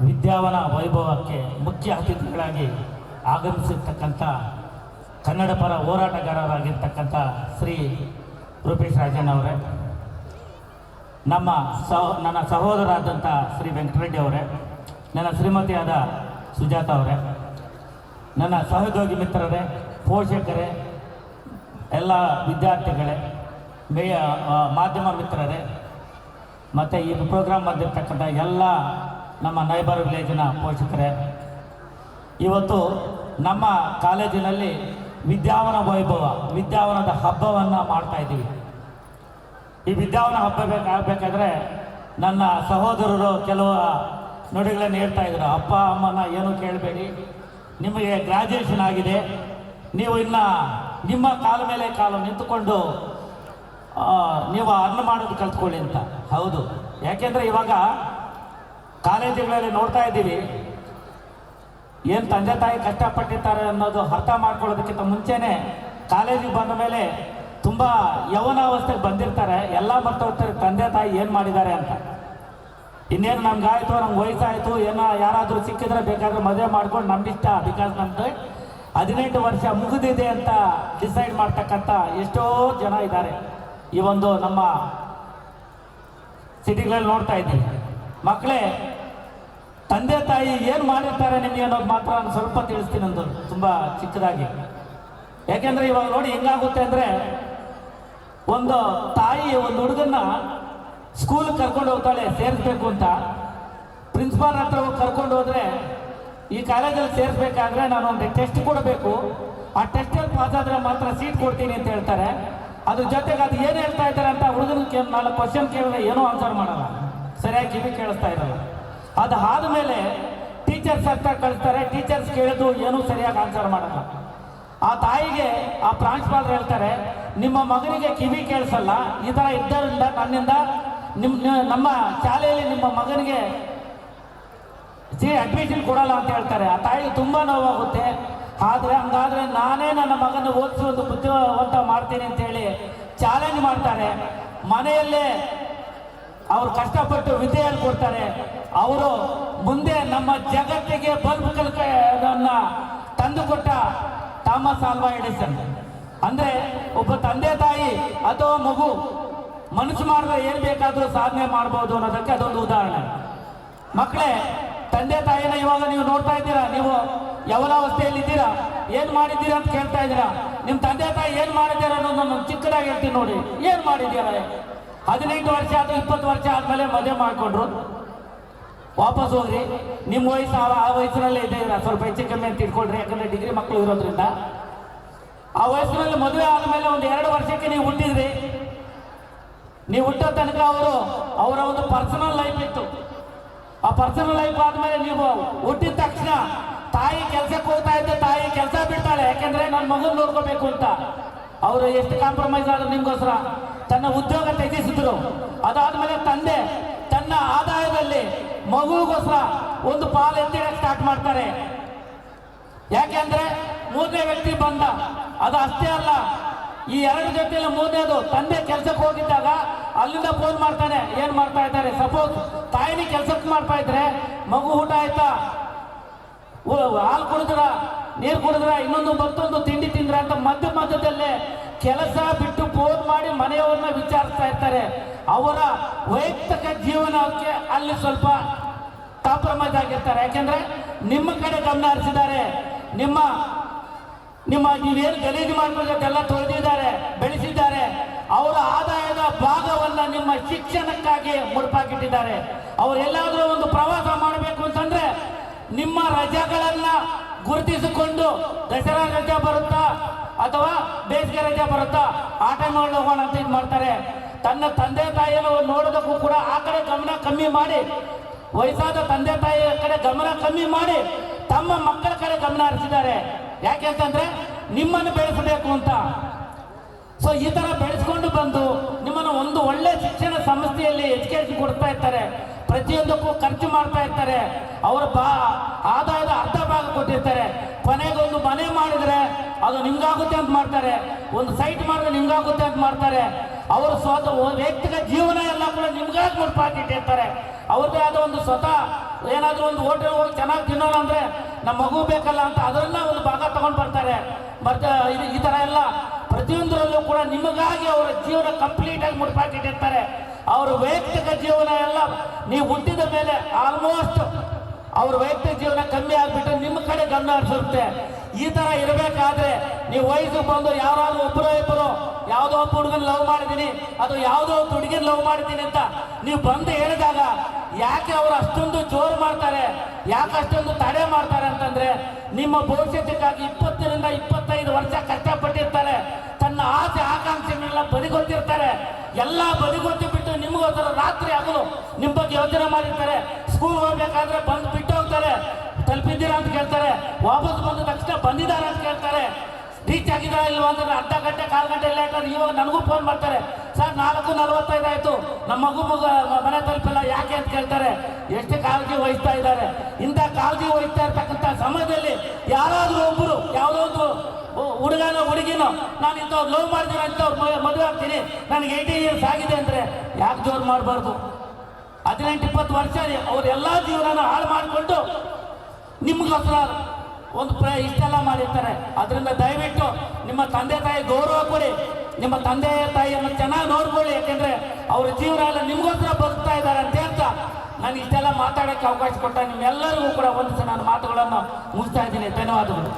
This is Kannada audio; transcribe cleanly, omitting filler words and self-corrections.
ವಿದ್ಯಾವನ ವೈಭವಕ್ಕೆ ಮುಖ್ಯ ಅತಿಥಿಗಳಾಗಿ ಆಗಮಿಸಿರ್ತಕ್ಕಂಥ ಕನ್ನಡ ಪರ ಹೋರಾಟಗಾರರಾಗಿರ್ತಕ್ಕಂಥ ಶ್ರೀ ರೂಪೇಶ್ ರಾಜನ್ ಅವರೇ, ನನ್ನ ಸಹೋದರಾದಂಥ ಶ್ರೀ ವೆಂಕಟರೆಡ್ಡಿ ಅವರೇ, ನನ್ನ ಶ್ರೀಮತಿಯಾದ ಸುಜಾತ ಅವರೇ, ನನ್ನ ಸಹೋದ್ಯೋಗಿ ಮಿತ್ರರೇ, ಪೋಷಕರೇ, ಎಲ್ಲ ವಿದ್ಯಾರ್ಥಿಗಳೇ, ಮಾಧ್ಯಮ ಮಿತ್ರರೇ, ಮತ್ತು ಈ ಪ್ರೋಗ್ರಾಮ್ ಬಂದಿರತಕ್ಕಂಥ ಎಲ್ಲ ನಮ್ಮ ನೈಬರ್ ವಿಲೇಜಿನ ಪೋಷಕರೇ, ಇವತ್ತು ನಮ್ಮ ಕಾಲೇಜಿನಲ್ಲಿ ವಿದ್ಯಾವನ ವೈಭವ, ವಿದ್ಯಾವನದ ಹಬ್ಬವನ್ನು ಮಾಡ್ತಾಯಿದ್ದೀವಿ. ಈ ವಿದ್ಯಾವನ ಹಬ್ಬ ಆಗಬೇಕಾದ್ರೆ ನನ್ನ ಸಹೋದರರು ಕೆಲವು ನುಡಿಗಳನ್ನು ಹೇಳ್ತಾ ಇದ್ರು. ಅಪ್ಪ ಅಮ್ಮನ ಏನೂ ಕೇಳಬೇಡಿ, ನಿಮಗೆ ಗ್ರ್ಯಾಜುಯೇಷನ್ ಆಗಿದೆ, ನೀವು ಇನ್ನು ನಿಮ್ಮ ಕಾಲ ಮೇಲೆ ಕಾಲು ನಿಂತುಕೊಂಡು ನೀವು ಅರ್ನ್ ಮಾಡೋದು ಕಲ್ತ್ಕೊಳ್ಳಿ ಅಂತ. ಹೌದು, ಯಾಕೆಂದರೆ ಇವಾಗ ಕಾಲೇಜುಗಳಲ್ಲಿ ನೋಡ್ತಾ ಇದ್ದೀವಿ, ಏನು ತಂದೆ ತಾಯಿ ಕಷ್ಟಪಟ್ಟಿರ್ತಾರೆ ಅನ್ನೋದು ಅರ್ಥ ಮಾಡ್ಕೊಳ್ಳೋದಕ್ಕಿಂತ ಮುಂಚೆನೇ ಕಾಲೇಜಿಗೆ ಬಂದ ಮೇಲೆ ತುಂಬ ಯೌವನಾವಸ್ಥೆಗೆ ಬಂದಿರ್ತಾರೆ, ಎಲ್ಲ ಮರ್ತೋಗ್ತಾರೆ ತಂದೆ ತಾಯಿ ಏನು ಮಾಡಿದ್ದಾರೆ ಅಂತ. ಇನ್ನೇನು ನಮ್ಗಾಯಿತು, ನಮ್ಗೆ ವಯಸ್ಸಾಯಿತು, ಏನೋ ಯಾರಾದರೂ ಸಿಕ್ಕಿದ್ರೆ ಬೇಕಾದ್ರೆ ಮದುವೆ ಮಾಡ್ಕೊಂಡು ನಮ್ಮಿಷ್ಟ, ಬಿಕಾಸ್ ನಮ್ದು 18 ವರ್ಷ ಮುಗಿದಿದೆ ಅಂತ ಡಿಸೈಡ್ ಮಾಡ್ತಕ್ಕಂಥ ಎಷ್ಟೋ ಜನ ಇದ್ದಾರೆ ಈ ಒಂದು ನಮ್ಮ ಸಿಟಿಗಳಲ್ಲಿ ನೋಡ್ತಾ ಇದ್ದೀವಿ. ಮಕ್ಕಳೇ, ತಂದೆ ತಾಯಿ ಏನು ಮಾಡಿರ್ತಾರೆ ನಿಮಗೆ ಅನ್ನೋದು ಮಾತ್ರ ನಾನು ಸ್ವಲ್ಪ ತಿಳಿಸ್ತೀನಿ, ಒಂದು ತುಂಬ ಚಿಕ್ಕದಾಗಿ. ಯಾಕೆಂದರೆ ಇವಾಗ ನೋಡಿ ಹೆಂಗಾಗುತ್ತೆ ಅಂದರೆ, ಒಂದು ತಾಯಿ ಒಂದು ಹುಡುಗನ್ನ ಸ್ಕೂಲ್ಗೆ ಕರ್ಕೊಂಡು ಹೋಗ್ತಾಳೆ ಸೇರಿಸ್ಬೇಕು ಅಂತ, ಪ್ರಿನ್ಸಿಪಾಲ್ ಹತ್ರ ಹೋಗಿ ಕರ್ಕೊಂಡು ಹೋದರೆ, ಈ ಕಾಲೇಜಲ್ಲಿ ಸೇರಿಸ್ಬೇಕಾದ್ರೆ ನಾನು ಒಂದು ಟೆಸ್ಟ್ ಕೊಡಬೇಕು, ಆ ಟೆಸ್ಟಲ್ಲಿ ಪಾಸ್ ಆದರೆ ಮಾತ್ರ ಸೀಟ್ ಕೊಡ್ತೀನಿ ಅಂತ ಹೇಳ್ತಾರೆ. ಅದ್ರ ಜೊತೆಗೆ ಅದು ಏನು ಹೇಳ್ತಾ ಇದ್ದಾರೆ ಅಂತ ಹುಡುಗನ 4 ಕ್ವಶನ್ ಕೇಳಿದ್ರೆ ಏನೂ ಆನ್ಸರ್ ಮಾಡಲ್ಲ, ಸರಿಯಾಗಿ ಕಿವಿ ಕೇಳಿಸ್ತಾ ಇರಲ್ಲ. ಅದು ಆದಮೇಲೆ ಟೀಚರ್ಸ್ ಹತ್ರ ಕಳಿಸ್ತಾರೆ, ಟೀಚರ್ಸ್ ಕೇಳಿದ್ರು ಏನೂ ಸರಿಯಾಗಿ ಆನ್ಸರ್ ಮಾಡಲ್ಲ. ಆ ತಾಯಿಗೆ ಆ ಪ್ರಾಂಶುಪಾಲರು ಹೇಳ್ತಾರೆ, ನಿಮ್ಮ ಮಗನಿಗೆ ಕಿವಿ ಕೇಳಿಸಲ್ಲ, ಈ ಥರ ಇದ್ದರಿಂದ ನನ್ನಿಂದ ನಮ್ಮ ಶಾಲೆಯಲ್ಲಿ ನಿಮ್ಮ ಮಗನಿಗೆ ಅಡ್ಮಿಷನ್ ಕೊಡಲ್ಲ ಅಂತ ಹೇಳ್ತಾರೆ. ಆ ತಾಯಿಗೆ ತುಂಬ ನೋವಾಗುತ್ತೆ. ಆದರೆ ಹಂಗಾದರೆ ನಾನೇ ನನ್ನ ಮಗನ ಓದಿಸಿ ಒಂದು ಬುದ್ಧಿವಂತ ಮಾಡ್ತೀನಿ ಅಂತೇಳಿ ಚಾಲೆಂಜ್ ಮಾಡ್ತಾರೆ. ಮನೆಯಲ್ಲೇ ಅವರು ಕಷ್ಟಪಟ್ಟು ವಿದ್ಯೆ ಹೇಳ್ಕೊಡ್ತಾರೆ. ಅವರು ಮುಂದೆ ನಮ್ಮ ಜಗತ್ತಿಗೆ ಬಲ್ಬ್ ಕಲ್ಕನ್ನ ತಂದುಕೊಟ್ಟ ಥಾಮಸ್ ಆಲ್ವಾ ಎಡಿಸನ್. ಅಂದರೆ ಒಬ್ಬ ತಂದೆ ತಾಯಿ ಅಥವಾ ಮಗು ಮನಸ್ಸು ಮಾಡಿದ್ರೆ ಏನು ಬೇಕಾದರೂ ಸಾಧನೆ ಮಾಡ್ಬೋದು ಅನ್ನೋದಕ್ಕೆ ಅದೊಂದು ಉದಾಹರಣೆ. ಮಕ್ಕಳೇ, ತಂದೆ ತಾಯಿನ ಇವಾಗ ನೀವು ನೋಡ್ತಾ ಇದ್ದೀರಾ, ನೀವು ಯವನಾವಸ್ಥೆಯಲ್ಲಿ ಇದ್ದೀರಾ, ಏನು ಮಾಡಿದ್ದೀರಾ ಅಂತ ಕೇಳ್ತಾ ಇದ್ದೀರಾ. ನಿಮ್ಮ ತಂದೆ ತಾಯಿ ಏನು ಮಾಡಿದ್ದೀರಾ ಅನ್ನೋದು ನಾನು ಚಿಕ್ಕದಾಗಿ ಹೇಳ್ತೀನಿ ನೋಡಿ. ಏನು ಮಾಡಿದ್ದೀರಾ? 18 ವರ್ಷ ಆದರೂ 20 ವರ್ಷ ಆದಮೇಲೆ ಮದುವೆ ಮಾಡಿಕೊಂಡ್ರು, ವಾಪಸ್ ಹೋಗ್ರಿ. ನಿಮ್ಮ ವಯಸ್ಸು ಆ ವಯಸ್ಸಿನಲ್ಲೇ ಇದೆ, ಸ್ವಲ್ಪ ಹೆಚ್ಚು ಕಮ್ಮಿ ಅಂತ ಇಟ್ಕೊಳ್ರಿ, ಯಾಕಂದರೆ ಡಿಗ್ರಿ ಮಕ್ಕಳು ಇರೋದ್ರಿಂದ. ಆ ವಯಸ್ಸಿನಲ್ಲಿ ಮದುವೆ ಆದಮೇಲೆ ಒಂದು 2 ವರ್ಷಕ್ಕೆ ನೀವು ಹುಟ್ಟಿದ್ರಿ. ನೀವು ಹುಟ್ಟೋ ತನಕ ಅವರ ಒಂದು ಪರ್ಸನಲ್ ಲೈಫ್ ಇತ್ತು. ಆ ಪರ್ಸನಲ್ ಲೈಫ್ ಆದಮೇಲೆ ನೀವು ಹುಟ್ಟಿದ ತಕ್ಷಣ ತಾಯಿ ಕೆಲಸಕ್ಕೆ ಹೋಗ್ತಾ ಇದ್ದ, ತಾಯಿ ಕೆಲಸ ಬಿಡ್ತಾಳೆ, ಯಾಕೆಂದರೆ ನನ್ನ ಮಗನ ನೋಡ್ಕೋಬೇಕು ಅಂತ. ಅವರು ಎಷ್ಟು ಕಾಂಪ್ರಮೈಸ್ ಆದ್ರು ನಿಮಗೋಸ್ಕರ, ತನ್ನ ಉದ್ಯೋಗ ತ್ಯಜಿಸಿದ್ರು. ಅದಾದಮೇಲೆ ತಂದೆ ತನ್ನ ಆದಾಯದಲ್ಲಿ ಮಗುಗೋಸ್ಕರ ಒಂದು ಪಾಲು ಎತ್ತಿಡಕ್ಕೆ ಸ್ಟಾರ್ಟ್ ಮಾಡ್ತಾರೆ. ಯಾಕೆಂದರೆ 3ನೇ ವ್ಯಕ್ತಿ ಬಂದ. ಅದು ಅಷ್ಟೇ ಅಲ್ಲ, ಈ 2 ಜೊತೆಯಲ್ಲಿ 3ನೇದು ತಂದೆ ಕೆಲಸಕ್ಕೆ ಹೋಗಿದ್ದಾಗ ಅಲ್ಲಿಂದ ಫೋನ್ ಮಾಡ್ತಾನೆ, ಏನು ಮಾಡ್ತಾ ಇದ್ದಾರೆ. ಸಪೋಸ್ ತಾಯಿನಿ ಕೆಲಸಕ್ಕೆ ಮಾಡ್ತಾ ಇದ್ರೆ, ಮಗು ಊಟ ಆಯ್ತಾ, ಹಾಲು ಕುಡಿದ್ರ, ನೀರು ಕುಡಿದ್ರ, ಇನ್ನೊಂದು ಮತ್ತೊಂದು ತಿಂಡಿ ತಿಂದ್ರ ಅಂತ ಮಧ್ಯದಲ್ಲೇ ಕೆಲಸ ಬಿಟ್ಟು ಫೋನ್ ಮಾಡಿ ಮನೆಯವ್ರನ್ನ ವಿಚಾರಿಸ್ತಾ ಇರ್ತಾರೆ. ಅವರ ವೈಯಕ್ತಿಕ ಜೀವನಕ್ಕೆ ಅಲ್ಲಿ ಸ್ವಲ್ಪ ಕಾಂಪ್ರಮೈಸ್ ಆಗಿರ್ತಾರೆ. ಯಾಕೆಂದ್ರೆ ನಿಮ್ಮ ಕಡೆ ಗಮನ ಹರಿಸಿದ್ದಾರೆ, ನಿಮ್ಮ ನೀವೇನು ಗಲೀಜು ಮಾಡ್ಕೊಳ್ಳೋದೆಲ್ಲ ತೊಳೆದಿದ್ದಾರೆ, ಬೆಳೆಸಿದ್ದಾರೆ. ಅವರ ಆದಾಯದ ಭಾಗವನ್ನು ನಿಮ್ಮ ಶಿಕ್ಷಣಕ್ಕಾಗಿ ಮುಡುಪಾಕಿಟ್ಟಿದ್ದಾರೆ. ಅವರೆಲ್ಲಾದರೂ ಒಂದು ಪ್ರವಾಸ ಮಾಡಬೇಕು ಅಂತಂದ್ರೆ ನಿಮ್ಮ ರಜೆಗಳನ್ನ ಗುರುತಿಸಿಕೊಂಡು, ದಸರಾ ರಜೆ ಬರುತ್ತಾ ಅಥವಾ ಬೇಸಿಗೆ ರಜೆ ಬರುತ್ತಾ, ಆ ಟೈಮಲ್ಲಿ ಹೋಗೋಣ ಅಂತ ಇದು ಮಾಡ್ತಾರೆ. ತನ್ನ ತಂದೆ ತಾಯಿಯನ್ನು ನೋಡೋದಕ್ಕೂ ಕೂಡ ಆ ಕಡೆ ಗಮನ ಕಮ್ಮಿ ಮಾಡಿ, ವಯಸ್ಸಾದ ತಂದೆ ತಾಯಿಯ ಕಡೆ ಗಮನ ಕಮ್ಮಿ ಮಾಡಿ ತಮ್ಮ ಮಕ್ಕಳ ಕಡೆ ಗಮನ ಹರಿಸಿದ್ದಾರೆ. ಯಾಕೆ ಅಂತಂದ್ರೆ ನಿಮ್ಮನ್ನು ಬೆಳೆಸಬೇಕು ಅಂತ. ಸೊ ಈ ಥರ ಬೆಳೆಸ್ಕೊಂಡು ಬಂದು ನಿಮ್ಮನ್ನು ಒಂದು ಒಳ್ಳೆ ಶಿಕ್ಷಣ ಸಂಸ್ಥೆಯಲ್ಲಿ ಎಜುಕೇಶನ್ ಕೊಡ್ತಾ ಇರ್ತಾರೆ. ಪ್ರತಿಯೊಂದಕ್ಕೂ ಖರ್ಚು ಮಾಡ್ತಾ ಇರ್ತಾರೆ. ಅವರ ಆದಾಯದ ಅರ್ಧ ಭಾಗ ಕೊಟ್ಟಿರ್ತಾರೆ. ಕೊನೆಗೆ ಒಂದು ಮನೆ ಮಾಡಿದ್ರೆ ಅದು ನಿಮ್ಗಾಗುತ್ತೆ ಅಂತ ಮಾಡ್ತಾರೆ, ಒಂದು ಸೈಟ್ ಮಾಡಿದ್ರೆ ನಿಮ್ಗಾಗುತ್ತೆ ಅಂತ ಮಾಡ್ತಾರೆ. ಅವರು ಸ್ವತಃ ವ್ಯಕ್ತಿಗತ ಜೀವನ ಎಲ್ಲ ಕೂಡ ನಿಮ್ಗಾಗಿ ಮುಡ್ಪಾಕಿಟ್ಟಿರ್ತಾರೆ. ಅವ್ರದ್ದೇ ಆದ ಒಂದು ಸ್ವತಃ ಏನಾದರೂ ಒಂದು ಹೋಟೆಲ್ ಹೋಗಿ ಚೆನ್ನಾಗಿ ತಿನ್ನೋಣ ಅಂದರೆ ನಮ್ಮ ಮಗು ಬೇಕಲ್ಲ ಅಂತ ಅದರನ್ನ ಒಂದು ಭಾಗ ತಗೊಂಡು ಬರ್ತಾರೆ. ಮತ್ತೆ ಈ ಥರ ಎಲ್ಲ ಪ್ರತಿಯೊಂದರಲ್ಲೂ ಕೂಡ ನಿಮಗಾಗಿ ಅವರ ಜೀವನ ಕಂಪ್ಲೀಟಾಗಿ ಮುಡ್ಪಾಕಿಟ್ಟಿರ್ತಾರೆ. ಅವರ ವೈಯಕ್ತಿಕ ಜೀವನ ಎಲ್ಲ ನೀವು ಹುಟ್ಟಿದ ಮೇಲೆ ಆಲ್ಮೋಸ್ಟ್ ಅವ್ರ ವೈಯಕ್ತಿಕ ಜೀವನ ಕಮ್ಮಿ ಆಗಿಬಿಟ್ಟು ನಿಮ್ಮ ಕಡೆ ಗಮನ ಹರಿಸುತ್ತೆ. ಈ ಥರ ಇರಬೇಕಾದ್ರೆ ನೀವು ವಯಸ್ಸು ಬಂದು ಯಾರಾದ್ರೂ ಒಬ್ಬರು ಇಬ್ಬರು ಯಾವುದೋ ಒಬ್ಬ ಹುಡುಗನ ಲವ್ ಮಾಡಿದ್ದೀನಿ, ಅದು ಯಾವುದೋ ಒಂದು ಹುಡುಗಿನ ಲವ್ ಮಾಡಿದ್ದೀನಿ ಅಂತ ನೀವು ಬಂದು ಹೇಳಿದಾಗ ಯಾಕೆ ಅವರು ಅಷ್ಟೊಂದು ಜೋರು ಮಾಡ್ತಾರೆ, ಯಾಕೆ ಅಷ್ಟೊಂದು ತಡೆ ಮಾಡ್ತಾರೆ ಅಂತಂದ್ರೆ ನಿಮ್ಮ ಭವಿಷ್ಯಕ್ಕಾಗಿ 20 ರಿಂದ 25 ವರ್ಷ ಕಷ್ಟಪಟ್ಟಿರ್ತಾರೆ. ತನ್ನ ಆಸೆ ಆಕಾಂಕ್ಷೆಗಳನ್ನ ಬದಿಗೊತ್ತಿರ್ತಾರೆ. ಎಲ್ಲ ಬದಿಗೊತ್ತಿ ಬಿಟ್ಟು ನಿಮಗೋಸ್ಕರ ರಾತ್ರಿ ಹಗಲು ನಿಮ್ಮ ಬಗ್ಗೆ ಯೋಚನೆ ಮಾಡಿರ್ತಾರೆ. ಸ್ಕೂಲ್ ಹೋಗ್ಬೇಕಾದ್ರೆ ಬಂದು ಬಿಟ್ಟು ಹೋಗ್ತಾರೆ, ತಲುಪಿದ್ದೀರಾ ಅಂತ ಕೇಳ್ತಾರೆ. ವಾಪಸ್ ಬಂದ ತಕ್ಷಣ ಬಂದಿದ್ದಾರೆ ಅಂತ ಕೇಳ್ತಾರೆ. ರೀಚ್ ಆಗಿದ್ದಾರೆ ಇಲ್ವಾ ಅಂದ್ರೆ ಅರ್ಧ ಗಂಟೆ ಕಾಲು ಗಂಟೆ ಲೇಟ್ ಆದ್ರೆ ಇವಾಗ ನನಗೂ ಫೋನ್ ಮಾಡ್ತಾರೆ, ಸರ್ 4:45 ಆಯಿತು, ನಮ್ಮ ಮಗು ಮನೆ ತಲುಪಿಲ್ಲ ಯಾಕೆ ಅಂತ ಕೇಳ್ತಾರೆ. ಎಷ್ಟು ಕಾಳಜಿ ವಹಿಸ್ತಾ ಇದ್ದಾರೆ. ಇಂಥ ಕಾಳಜಿ ವಹಿಸ್ತಾ ಇರ್ತಕ್ಕಂಥ ಸಮಯದಲ್ಲಿ ಯಾರಾದರೂ ಒಬ್ಬರು ಯಾವುದೋ ಒಂದು ಹುಡುಗನೋ ಹುಡುಗಿನೋ ನಾನು ಇಂಥವ್ರು ಲವ್ ಮಾಡ್ತೀನಿ ಅಂತ ಮದುವೆ ಆಗ್ತೀನಿ, ನನಗೆ 18 ಇಯರ್ಸ್ ಆಗಿದೆ ಅಂದರೆ ಯಾಕೆ ಜೋರು ಮಾಡಬಾರ್ದು? 18-20 ವರ್ಷ ಅವರೆಲ್ಲ ಜೀವನ ಹಾಳು ಮಾಡಿಕೊಂಡು ನಿಮಗೋಸ್ಕರ ಒಂದು ಇಷ್ಟೆಲ್ಲ ಮಾಡಿರ್ತಾರೆ. ಅದರಿಂದ ದಯವಿಟ್ಟು ನಿಮ್ಮ ತಂದೆ ತಾಯಿ ಗೌರವ ಕೊಡಿ, ನಿಮ್ಮ ತಂದೆ ತಾಯಿಯನ್ನು ಚೆನ್ನಾಗಿ ನೋಡ್ಕೊಳ್ಳಿ. ಯಾಕೆಂದರೆ ಅವ್ರ ಜೀವನ ಎಲ್ಲ ನಿಮಗೋಸ್ಕರ ಬದುಕ್ತಾ ಇದ್ದಾರೆ ಅಂತ ಹೇಳ್ತಾ ನಾನು ಇಷ್ಟೆಲ್ಲ ಮಾತಾಡೋಕ್ಕೆ ಅವಕಾಶ ಕೊಟ್ಟ ನಿಮ್ಮೆಲ್ಲರಿಗೂ ಕೂಡ ಒಂದು ನಾನು ಮಾತುಗಳನ್ನು ಮುಗಿಸ್ತಾ ಇದ್ದೀನಿ. ಧನ್ಯವಾದಗಳು.